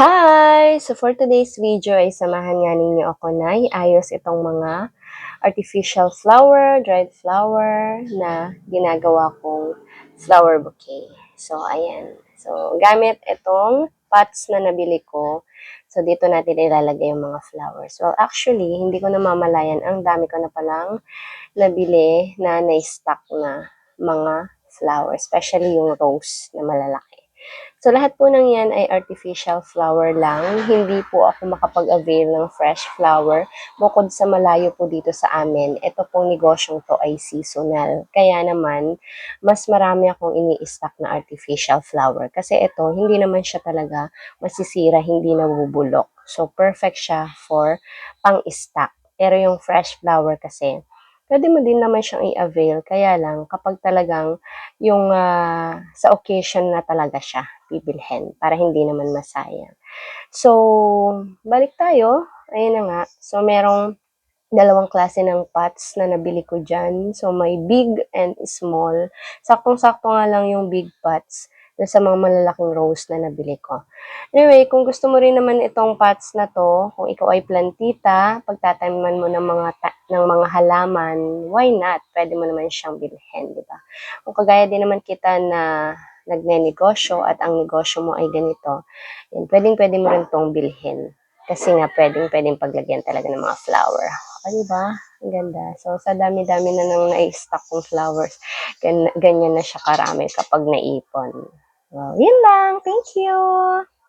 Hi! So for today's video ay samahan nga ninyo ako na iayos itong mga artificial flower, dried flower na ginagawa kong flower bouquet. So ayan. So gamit itong pots na nabili ko. So dito natin ilalagay yung mga flowers. Well actually, hindi ko namamalayan. Ang dami ko na palang nabili na na-stock na mga flowers. Especially yung rose na malalaki. So, lahat po ng yan ay artificial flower lang. Hindi po ako makapag-avail ng fresh flower. Bukod sa malayo po dito sa amin, ito pong negosyong to ay seasonal. Kaya naman, mas marami akong ini-stock na artificial flower. Kasi ito, hindi naman siya talaga masisira, hindi nabubulok. So, perfect siya for pang-stock. Pero yung fresh flower kasi, pwede mo din naman siyang i-avail. Kaya lang, kapag talagang yung sa occasion na talaga siya bibilhin para hindi naman masayang. So, balik tayo. Ayun na nga. So, merong dalawang klase ng pots na nabili ko dyan. So, may big and small. Saktong-sakto nga lang yung big pots sa mga malalaking rose na nabili ko. Anyway, kung gusto mo rin naman itong pots na to, kung ikaw ay plantita, pagtataniman mo ng mga halaman, why not? Pwede mo naman siyang bilhin, di ba? Kung kagaya din naman kita na nagne-negosyo at ang negosyo mo ay ganito, yan, pwedeng-pwede mo rin tong bilhin. Kasi nga, pwedeng paglagyan talaga ng mga flower. O, diba? Ang ganda. So, sa dami-dami na nang na-stock kong flowers, ganyan na siya karami kapag naipon. Well, yun lang. Thank you!